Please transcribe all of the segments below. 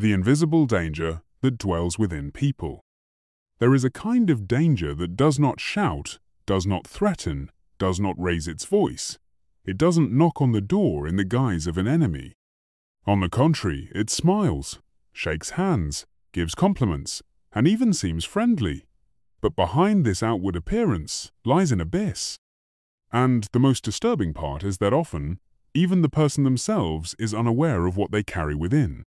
the invisible danger that dwells within people. There is a kind of danger that does not shout, does not threaten, does not raise its voice. It doesn't knock on the door in the guise of an enemy. On the contrary, it smiles, shakes hands, gives compliments, and even seems friendly. But behind this outward appearance lies an abyss. And the most disturbing part is that often, even the person themselves is unaware of what they carry within.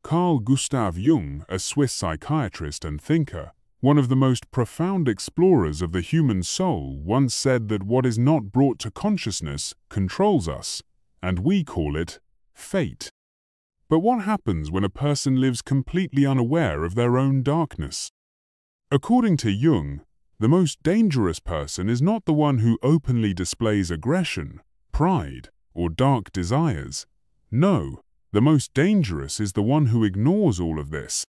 Carl Jung, a Swiss psychiatrist and thinker, one of the most profound explorers of the human soul, once said that what is not brought to consciousness controls us, and we call it fate. But what happens when a person lives completely unaware of their own darkness? According to Jung, the most dangerous person is not the one who openly displays aggression, pride, or dark desires. No, the most dangerous is the one who ignores all of this.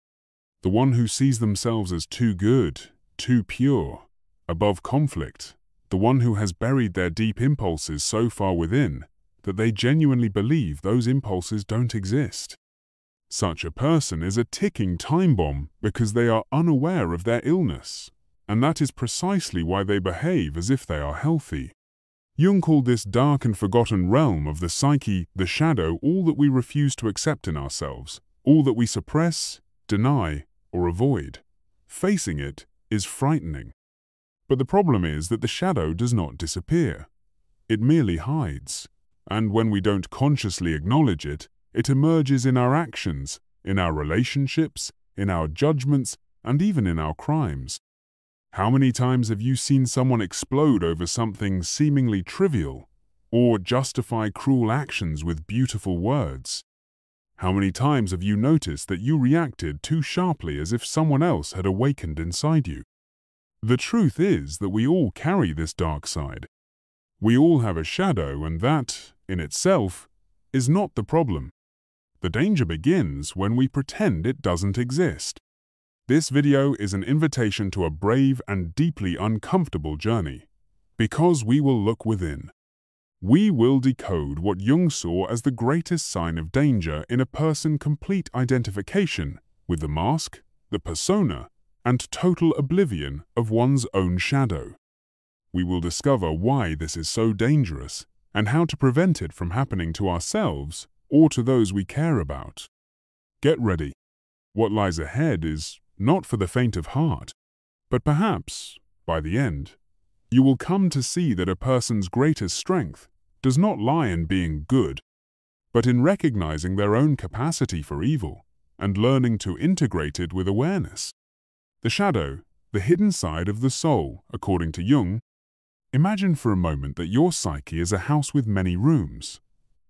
The one who sees themselves as too good, too pure, above conflict. The one who has buried their deep impulses so far within that they genuinely believe those impulses don't exist. Such a person is a ticking time bomb because they are unaware of their illness, and that is precisely why they behave as if they are healthy. Jung called this dark and forgotten realm of the psyche, the shadow, all that we refuse to accept in ourselves, all that we suppress, deny, or avoid. Facing it is frightening. But the problem is that the shadow does not disappear. It merely hides. And when we don't consciously acknowledge it, it emerges in our actions, in our relationships, in our judgments, and even in our crimes. How many times have you seen someone explode over something seemingly trivial, or justify cruel actions with beautiful words? How many times have you noticed that you reacted too sharply as if someone else had awakened inside you? The truth is that we all carry this dark side. We all have a shadow, and that, in itself, is not the problem. The danger begins when we pretend it doesn't exist. This video is an invitation to a brave and deeply uncomfortable journey, because we will look within. We will decode what Jung saw as the greatest sign of danger in a person: complete identification with the mask, the persona, and total oblivion of one's own shadow. We will discover why this is so dangerous and how to prevent it from happening to ourselves or to those we care about. Get ready. What lies ahead is not for the faint of heart, but perhaps, by the end, you will come to see that a person's greatest strength does not lie in being good, but in recognizing their own capacity for evil and learning to integrate it with awareness. The shadow, the hidden side of the soul, according to Jung. Imagine for a moment that your psyche is a house with many rooms.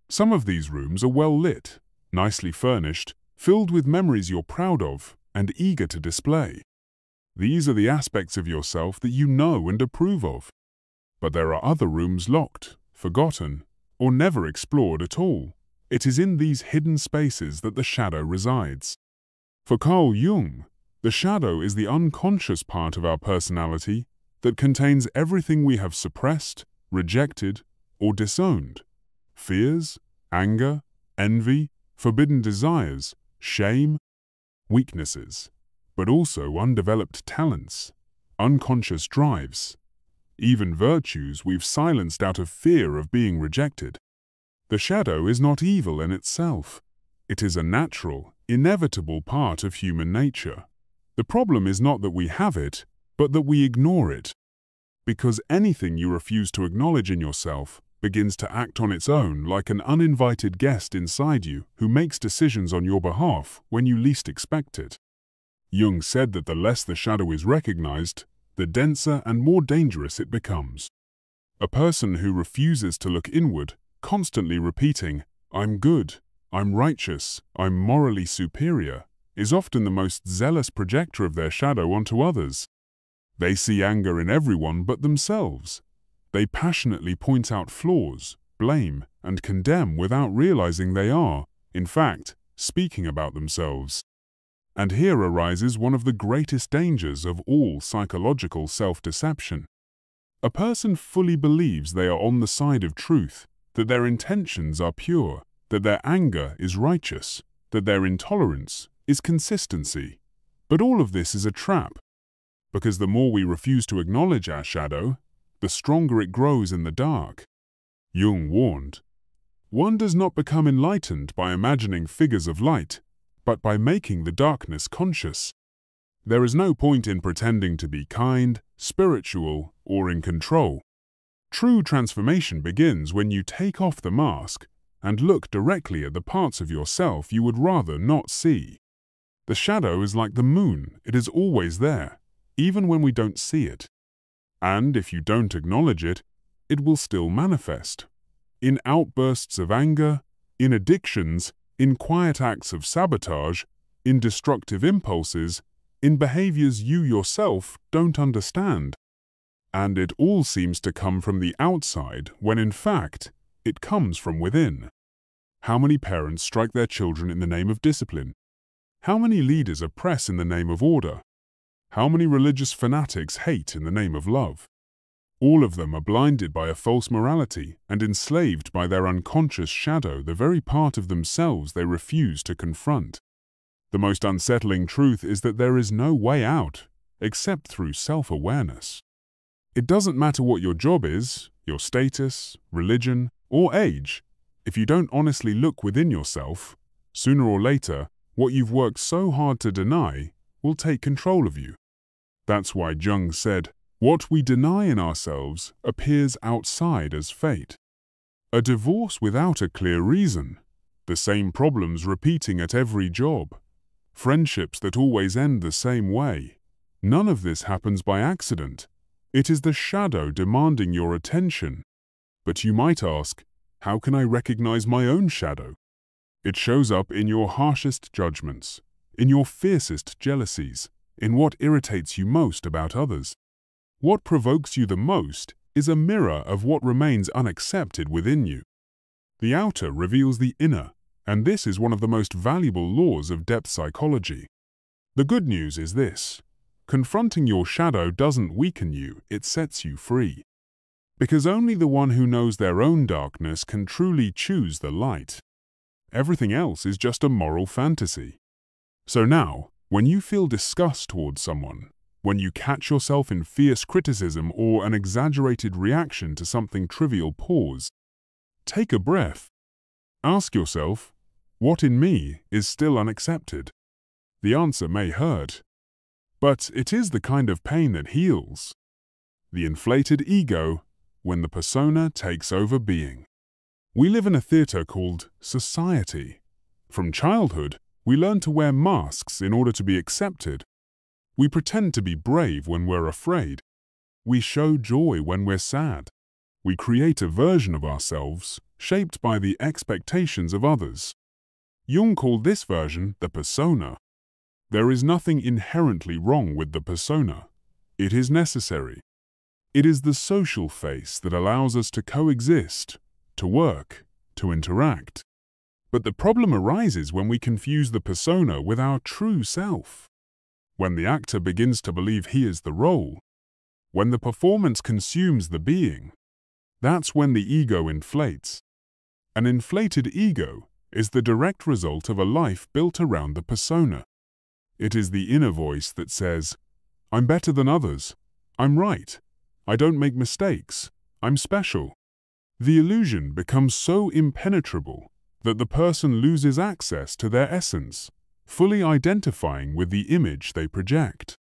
Some of these rooms are well lit, nicely furnished, filled with memories you're proud of and eager to display. These are the aspects of yourself that you know and approve of. But there are other rooms locked, forgotten, or never explored at all. It is in these hidden spaces that the shadow resides. For Carl Jung, the shadow is the unconscious part of our personality that contains everything we have suppressed, rejected, or disowned. Fears, anger, envy, forbidden desires, shame, weaknesses, but also undeveloped talents, unconscious drives, even virtues we've silenced out of fear of being rejected. The shadow is not evil in itself. It is a natural, inevitable part of human nature. The problem is not that we have it, but that we ignore it. Because anything you refuse to acknowledge in yourself begins to act on its own like an uninvited guest inside you who makes decisions on your behalf when you least expect it. Jung said that the less the shadow is recognized, the denser and more dangerous it becomes. A person who refuses to look inward, constantly repeating, "I'm good, I'm righteous, I'm morally superior," is often the most zealous projector of their shadow onto others. They see anger in everyone but themselves. They passionately point out flaws, blame, and condemn without realizing they are, in fact, speaking about themselves. And here arises one of the greatest dangers of all psychological self-deception. A person fully believes they are on the side of truth, that their intentions are pure, that their anger is righteous, that their intolerance, is consistency. But all of this is a trap, because the more we refuse to acknowledge our shadow, the stronger it grows in the dark. Jung warned, "One does not become enlightened by imagining figures of light, but by making the darkness conscious." There is no point in pretending to be kind, spiritual, or in control. True transformation begins when you take off the mask and look directly at the parts of yourself you would rather not see. The shadow is like the moon, it is always there, even when we don't see it. And if you don't acknowledge it, it will still manifest. In outbursts of anger, in addictions, in quiet acts of sabotage, in destructive impulses, in behaviors you yourself don't understand. And it all seems to come from the outside when in fact, it comes from within. How many parents strike their children in the name of discipline? How many leaders oppress in the name of order? How many religious fanatics hate in the name of love? All of them are blinded by a false morality and enslaved by their unconscious shadow, the very part of themselves they refuse to confront. The most unsettling truth is that there is no way out except through self-awareness. It doesn't matter what your job is, your status, religion, or age. If you don't honestly look within yourself, sooner or later, what you've worked so hard to deny will take control of you. That's why Jung said, "What we deny in ourselves appears outside as fate." A divorce without a clear reason, the same problems repeating at every job, friendships that always end the same way. None of this happens by accident. It is the shadow demanding your attention. But you might ask, how can I recognize my own shadow? It shows up in your harshest judgments, in your fiercest jealousies, in what irritates you most about others. What provokes you the most is a mirror of what remains unaccepted within you. The outer reveals the inner, and this is one of the most valuable laws of depth psychology. The good news is this: confronting your shadow doesn't weaken you, it sets you free. Because only the one who knows their own darkness can truly choose the light. Everything else is just a moral fantasy. So now, when you feel disgust towards someone, when you catch yourself in fierce criticism or an exaggerated reaction to something trivial, pause. Take a breath. Ask yourself, what in me is still unaccepted? The answer may hurt, but it is the kind of pain that heals. The inflated ego, when the persona takes over being. We live in a theater called society. From childhood, we learn to wear masks in order to be accepted. We pretend to be brave when we're afraid. We show joy when we're sad. We create a version of ourselves shaped by the expectations of others. Jung called this version the persona. There is nothing inherently wrong with the persona. It is necessary. It is the social face that allows us to coexist, to work, to interact. But the problem arises when we confuse the persona with our true self. When the actor begins to believe he is the role. When the performance consumes the being. That's when the ego inflates. An inflated ego is the direct result of a life built around the persona. It is the inner voice that says, "I'm better than others. I'm right. I don't make mistakes. I'm special." The illusion becomes so impenetrable that the person loses access to their essence, fully identifying with the image they project.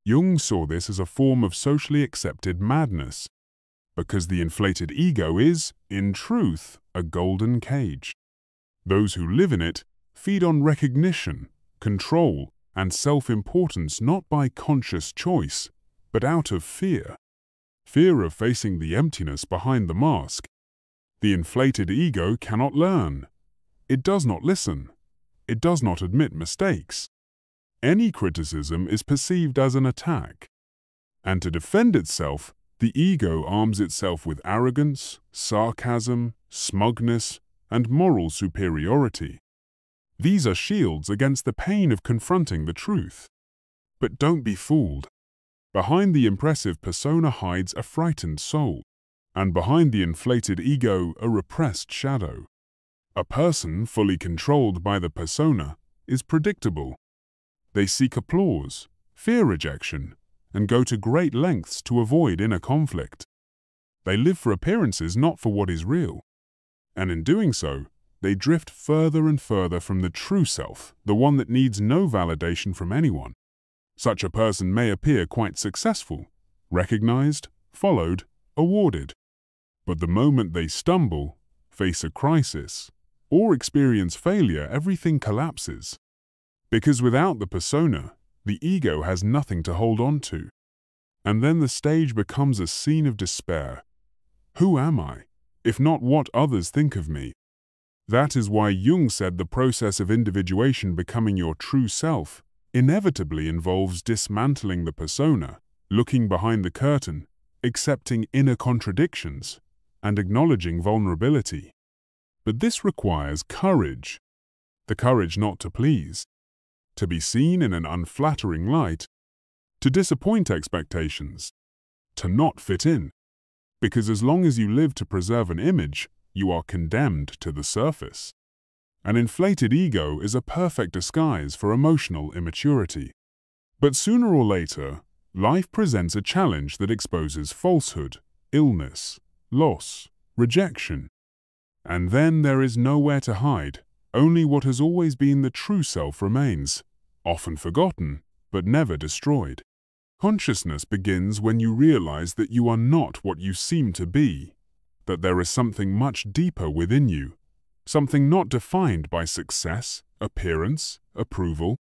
Jung saw this as a form of socially accepted madness, because the inflated ego is, in truth, a golden cage. Those who live in it feed on recognition, control, and self-importance not by conscious choice, but out of fear. Fear of facing the emptiness behind the mask. The inflated ego cannot learn. It does not listen. It does not admit mistakes. Any criticism is perceived as an attack. And to defend itself, the ego arms itself with arrogance, sarcasm, smugness, and moral superiority. These are shields against the pain of confronting the truth. But don't be fooled. Behind the impressive persona hides a frightened soul, and behind the inflated ego a repressed shadow. A person fully controlled by the persona is predictable. They seek applause, fear rejection, and go to great lengths to avoid inner conflict. They live for appearances, not for what is real. And in doing so, they drift further and further from the true self, the one that needs no validation from anyone. Such a person may appear quite successful, recognized, followed, awarded. But the moment they stumble, face a crisis, or experience failure, everything collapses. Because without the persona, the ego has nothing to hold on to. And then the stage becomes a scene of despair. Who am I, if not what others think of me? That is why Jung said the process of individuation, becoming your true self, inevitably involves dismantling the persona, looking behind the curtain, accepting inner contradictions, and acknowledging vulnerability. But this requires courage. The courage not to please, to be seen in an unflattering light, to disappoint expectations, to not fit in. Because as long as you live to preserve an image, you are condemned to the surface. An inflated ego is a perfect disguise for emotional immaturity. But sooner or later, life presents a challenge that exposes falsehood, illness, loss, rejection. And then there is nowhere to hide. Only what has always been the true self remains, often forgotten, but never destroyed. Consciousness begins when you realize that you are not what you seem to be, that there is something much deeper within you, something not defined by success, appearance, approval,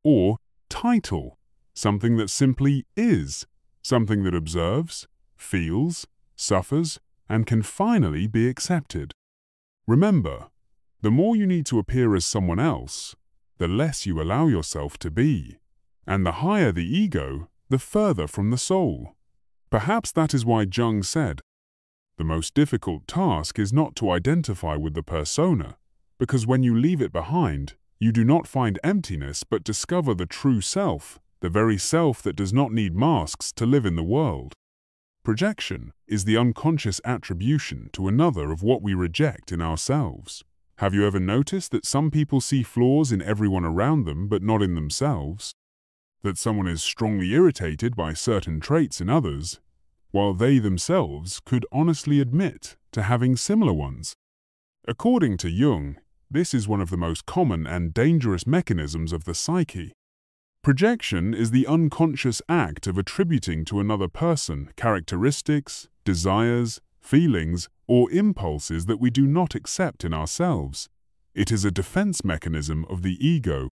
or title, something that simply is, something that observes, feels, suffers, and can finally be accepted. Remember, the more you need to appear as someone else, the less you allow yourself to be, and the higher the ego, the further from the soul. Perhaps that is why Jung said, "The most difficult task is not to identify with the persona, because when you leave it behind, you do not find emptiness but discover the true self, the very self that does not need masks to live in the world." Projection is the unconscious attribution to another of what we reject in ourselves. Have you ever noticed that some people see flaws in everyone around them but not in themselves? That someone is strongly irritated by certain traits in others, while they themselves could honestly admit to having similar ones? According to Jung, this is one of the most common and dangerous mechanisms of the psyche. Projection is the unconscious act of attributing to another person characteristics, desires, feelings, or impulses that we do not accept in ourselves. It is a defense mechanism of the ego.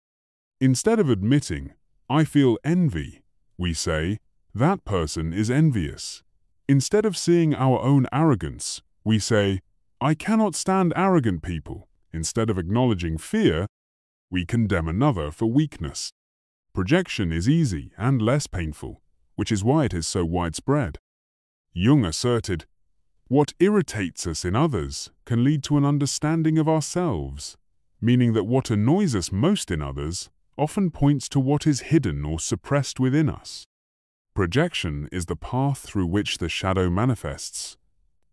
Instead of admitting, "I feel envy," we say, "That person is envious." Instead of seeing our own arrogance, we say, "I cannot stand arrogant people." Instead of acknowledging fear, we condemn another for weakness. Projection is easy and less painful, which is why it is so widespread. Jung asserted, "What irritates us in others can lead to an understanding of ourselves," meaning that what annoys us most in others often points to what is hidden or suppressed within us. Projection is the path through which the shadow manifests.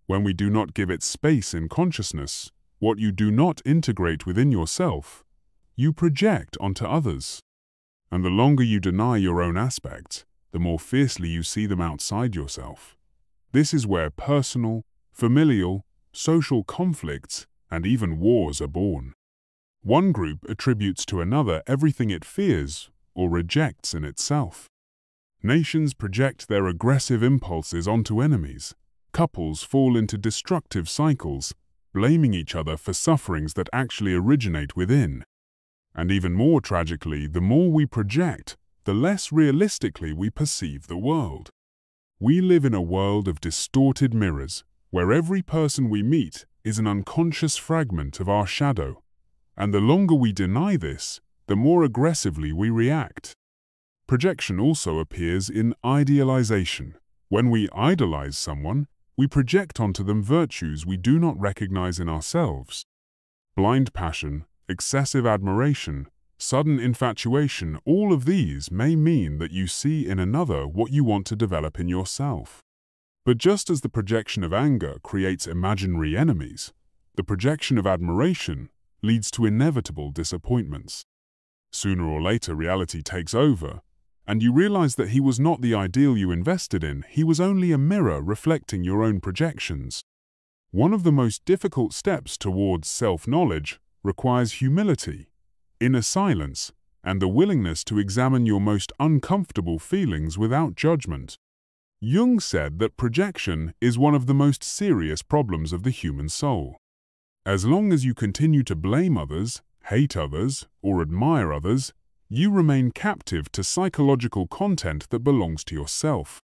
When we do not give it space in consciousness, what you do not integrate within yourself, you project onto others. And the longer you deny your own aspects, the more fiercely you see them outside yourself. This is where personal, familial, social conflicts, and even wars are born. One group attributes to another everything it fears or rejects in itself. Nations project their aggressive impulses onto enemies. Couples fall into destructive cycles, blaming each other for sufferings that actually originate within. And even more tragically, the more we project, the less realistically we perceive the world. We live in a world of distorted mirrors, where every person we meet is an unconscious fragment of our shadow. And the longer we deny this, the more aggressively we react. Projection also appears in idealization. When we idolize someone, we project onto them virtues we do not recognize in ourselves. Blind passion, excessive admiration, sudden infatuation, all of these may mean that you see in another what you want to develop in yourself. But just as the projection of anger creates imaginary enemies, the projection of admiration leads to inevitable disappointments. Sooner or later, reality takes over, and you realize that he was not the ideal you invested in. He was only a mirror reflecting your own projections. One of the most difficult steps towards self-knowledge requires humility, inner silence, and the willingness to examine your most uncomfortable feelings without judgment. Jung said that projection is one of the most serious problems of the human soul. As long as you continue to blame others, hate others, or admire others, you remain captive to psychological content that belongs to yourself.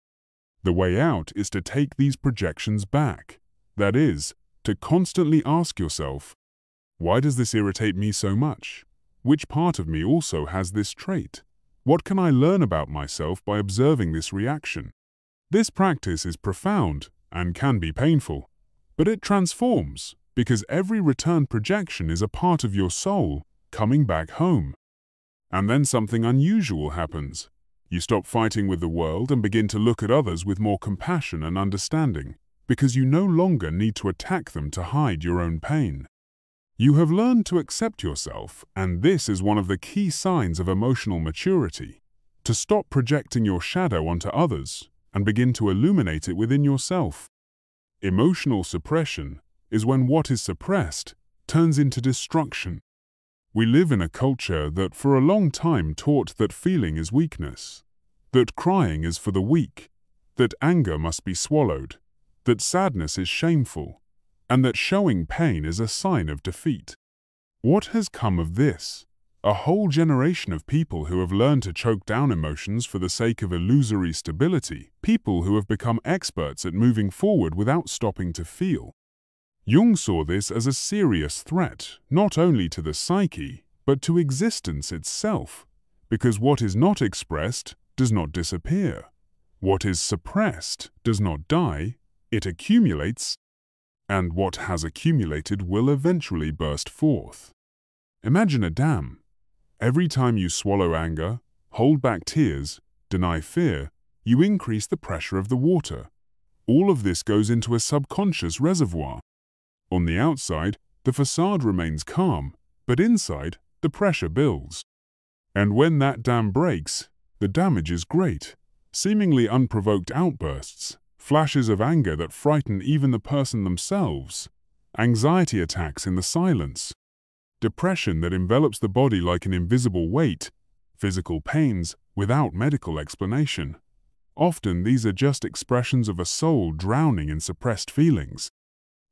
The way out is to take these projections back. That is, to constantly ask yourself, why does this irritate me so much? Which part of me also has this trait? What can I learn about myself by observing this reaction? This practice is profound and can be painful, but it transforms because every return projection is a part of your soul coming back home. And then something unusual happens. You stop fighting with the world and begin to look at others with more compassion and understanding, because you no longer need to attack them to hide your own pain. You have learned to accept yourself, and this is one of the key signs of emotional maturity, to stop projecting your shadow onto others and begin to illuminate it within yourself. Emotional suppression is when what is suppressed turns into destruction. We live in a culture that for a long time taught that feeling is weakness, that crying is for the weak, that anger must be swallowed, that sadness is shameful, and that showing pain is a sign of defeat. What has come of this? A whole generation of people who have learned to choke down emotions for the sake of illusory stability, people who have become experts at moving forward without stopping to feel. Jung saw this as a serious threat, not only to the psyche, but to existence itself, because what is not expressed does not disappear. What is suppressed does not die, it accumulates, and what has accumulated will eventually burst forth. Imagine a dam. Every time you swallow anger, hold back tears, deny fear, you increase the pressure of the water. All of this goes into a subconscious reservoir. On the outside, the facade remains calm, but inside, the pressure builds. And when that dam breaks, the damage is great. Seemingly unprovoked outbursts, flashes of anger that frighten even the person themselves, anxiety attacks in the silence, depression that envelops the body like an invisible weight, physical pains without medical explanation. Often these are just expressions of a soul drowning in suppressed feelings.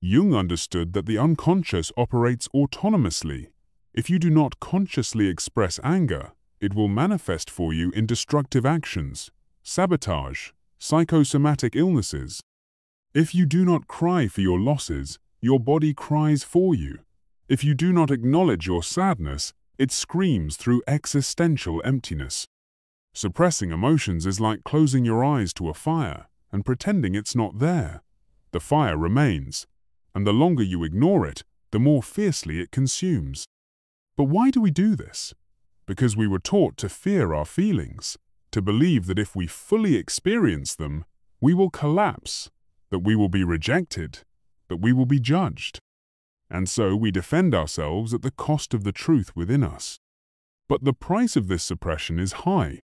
Jung understood that the unconscious operates autonomously. If you do not consciously express anger, it will manifest for you in destructive actions, sabotage, psychosomatic illnesses. If you do not cry for your losses, your body cries for you. If you do not acknowledge your sadness, it screams through existential emptiness. Suppressing emotions is like closing your eyes to a fire and pretending it's not there. The fire remains, and the longer you ignore it, the more fiercely it consumes. But why do we do this? Because we were taught to fear our feelings, to believe that if we fully experience them, we will collapse, that we will be rejected, that we will be judged. And so we defend ourselves at the cost of the truth within us. But the price of this suppression is high.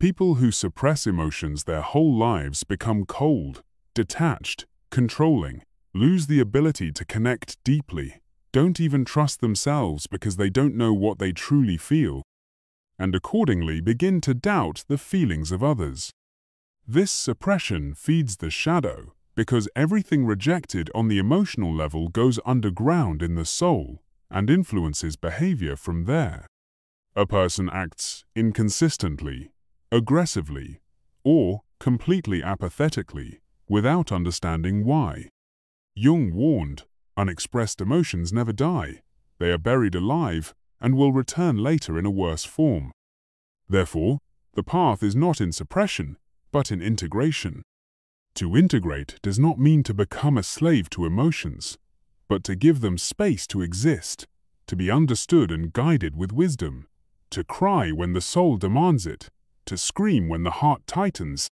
People who suppress emotions their whole lives become cold, detached, controlling, lose the ability to connect deeply, don't even trust themselves because they don't know what they truly feel, and accordingly begin to doubt the feelings of others. This suppression feeds the shadow, because everything rejected on the emotional level goes underground in the soul and influences behavior from there. A person acts inconsistently, aggressively, or completely apathetically, without understanding why. Jung warned, unexpressed emotions never die. They are buried alive and will return later in a worse form. Therefore, the path is not in suppression, but in integration. To integrate does not mean to become a slave to emotions, but to give them space to exist, to be understood and guided with wisdom, to cry when the soul demands it, to scream when the heart tightens,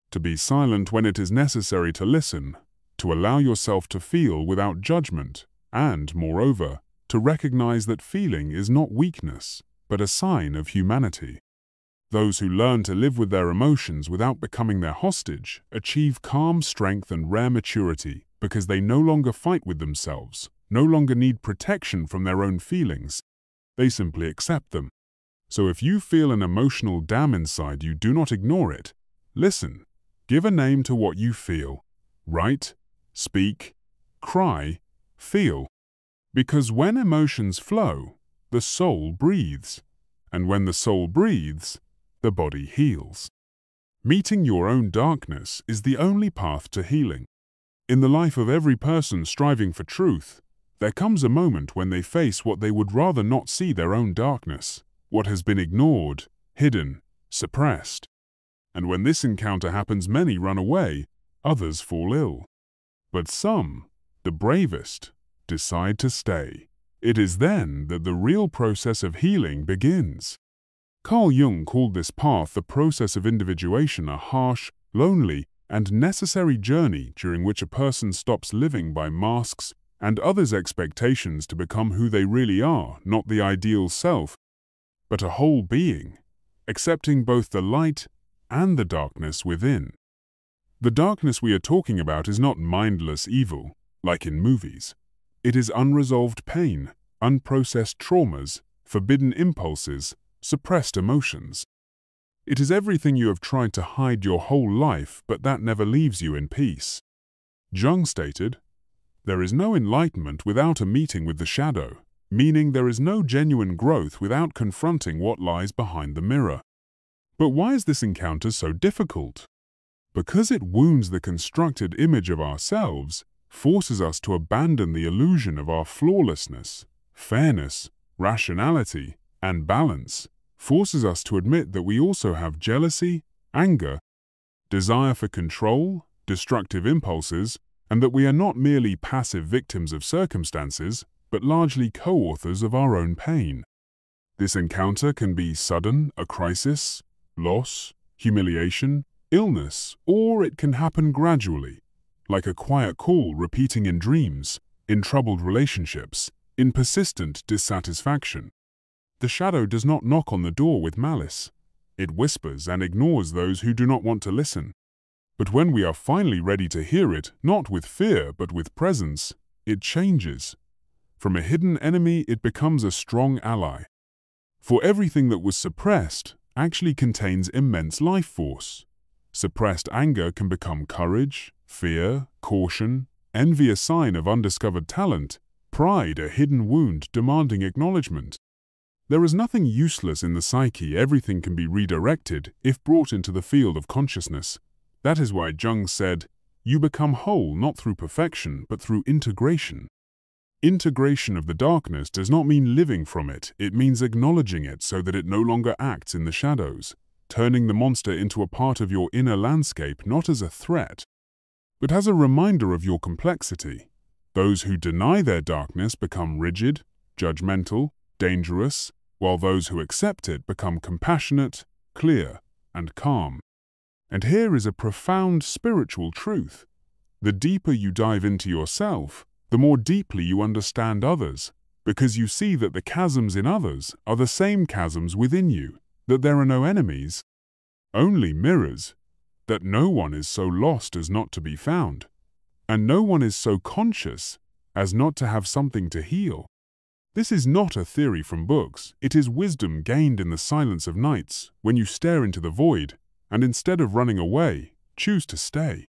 to be silent when it is necessary to listen, to allow yourself to feel without judgment, and, moreover, to recognize that feeling is not weakness, but a sign of humanity. Those who learn to live with their emotions without becoming their hostage achieve calm strength and rare maturity because they no longer fight with themselves, no longer need protection from their own feelings. They simply accept them. So if you feel an emotional dam inside you, do not ignore it. Listen. Give a name to what you feel. Write, speak, cry, feel. Because when emotions flow, the soul breathes. And when the soul breathes, the body heals. Meeting your own darkness is the only path to healing. In the life of every person striving for truth, there comes a moment when they face what they would rather not see: their own darkness, what has been ignored, hidden, suppressed. And when this encounter happens, many run away, others fall ill. But some, the bravest, decide to stay. It is then that the real process of healing begins. Carl Jung called this path the process of individuation, a harsh, lonely, and necessary journey during which a person stops living by masks and others' expectations to become who they really are, not the ideal self, but a whole being, accepting both the light and the darkness within. The darkness we are talking about is not mindless evil, like in movies. It is unresolved pain, unprocessed traumas, forbidden impulses, suppressed emotions. It is everything you have tried to hide your whole life, but that never leaves you in peace. Jung stated, "There is no enlightenment without a meeting with the shadow," meaning there is no genuine growth without confronting what lies behind the mirror. But why is this encounter so difficult? Because it wounds the constructed image of ourselves, forces us to abandon the illusion of our flawlessness, fairness, rationality, and balance, forces us to admit that we also have jealousy, anger, desire for control, destructive impulses, and that we are not merely passive victims of circumstances, but largely co-authors of our own pain. This encounter can be sudden, a crisis, loss, humiliation, illness, or it can happen gradually, like a quiet call repeating in dreams, in troubled relationships, in persistent dissatisfaction. The shadow does not knock on the door with malice. It whispers and ignores those who do not want to listen. But when we are finally ready to hear it, not with fear but with presence, it changes. From a hidden enemy, it becomes a strong ally. For everything that was suppressed actually contains immense life force. Suppressed anger can become courage, fear, caution, envy a sign of undiscovered talent, pride a hidden wound demanding acknowledgement. There is nothing useless in the psyche. Everything can be redirected if brought into the field of consciousness. That is why Jung said, "You become whole not through perfection, but through integration." Integration of the darkness does not mean living from it. It means acknowledging it so that it no longer acts in the shadows, turning the monster into a part of your inner landscape, not as a threat, but as a reminder of your complexity. Those who deny their darkness become rigid, judgmental, dangerous, while those who accept it become compassionate, clear, and calm. And here is a profound spiritual truth. The deeper you dive into yourself, the more deeply you understand others, because you see that the chasms in others are the same chasms within you, that there are no enemies, only mirrors, that no one is so lost as not to be found, and no one is so conscious as not to have something to heal. This is not a theory from books. It is wisdom gained in the silence of nights, when you stare into the void, and instead of running away, choose to stay.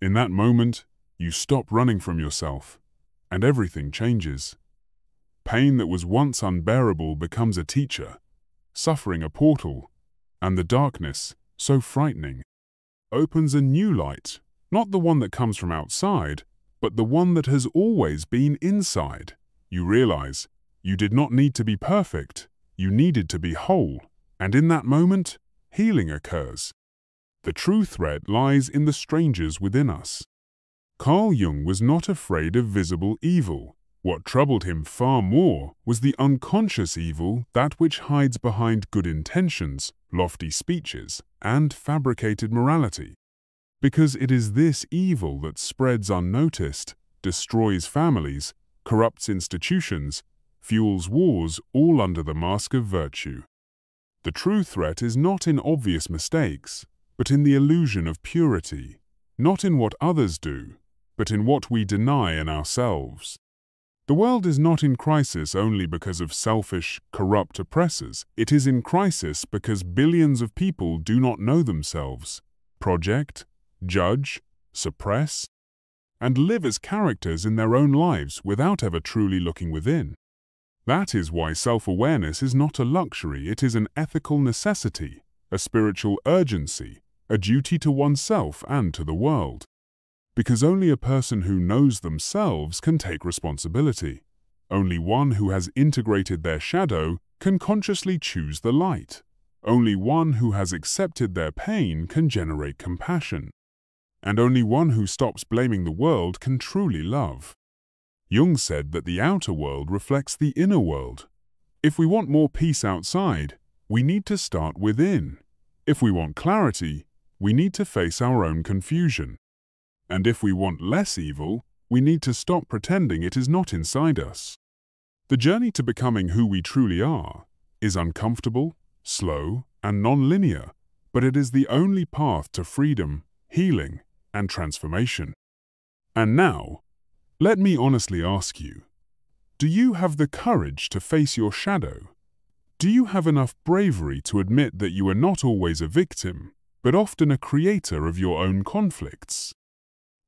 In that moment, you stop running from yourself, and everything changes. Pain that was once unbearable becomes a teacher, suffering a portal, and the darkness, so frightening, opens a new light, not the one that comes from outside, but the one that has always been inside. You realize you did not need to be perfect, you needed to be whole, and in that moment, healing occurs. The true threat lies in the strangers within us. Carl Jung was not afraid of visible evil. What troubled him far more was the unconscious evil, that which hides behind good intentions, lofty speeches, and fabricated morality. Because it is this evil that spreads unnoticed, destroys families, corrupts institutions, fuels wars, all under the mask of virtue. The true threat is not in obvious mistakes, but in the illusion of purity, not in what others do, but in what we deny in ourselves. The world is not in crisis only because of selfish, corrupt oppressors. It is in crisis because billions of people do not know themselves, project, judge, suppress, and live as characters in their own lives without ever truly looking within. That is why self-awareness is not a luxury, it is an ethical necessity, a spiritual urgency, a duty to oneself and to the world. Because only a person who knows themselves can take responsibility. Only one who has integrated their shadow can consciously choose the light. Only one who has accepted their pain can generate compassion. And only one who stops blaming the world can truly love. Jung said that the outer world reflects the inner world. If we want more peace outside, we need to start within. If we want clarity, we need to face our own confusion. And if we want less evil, we need to stop pretending it is not inside us. The journey to becoming who we truly are is uncomfortable, slow, and non-linear, but it is the only path to freedom, healing, and transformation. And now, let me honestly ask you, do you have the courage to face your shadow? Do you have enough bravery to admit that you are not always a victim, but often a creator of your own conflicts?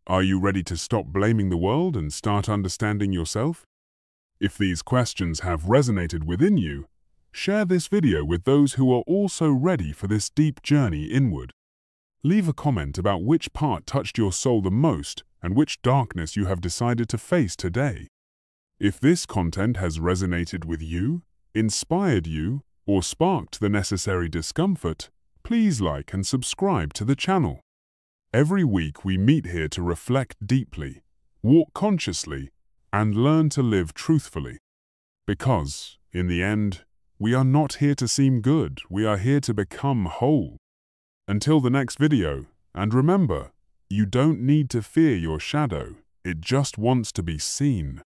Are you ready to stop blaming the world and start understanding yourself? If these questions have resonated within you, share this video with those who are also ready for this deep journey inward. Leave a comment about which part touched your soul the most and which darkness you have decided to face today. If this content has resonated with you, inspired you, or sparked the necessary discomfort, please like and subscribe to the channel. Every week we meet here to reflect deeply, walk consciously, and learn to live truthfully. Because, in the end, we are not here to seem good, we are here to become whole. Until the next video, and remember, you don't need to fear your shadow, it just wants to be seen.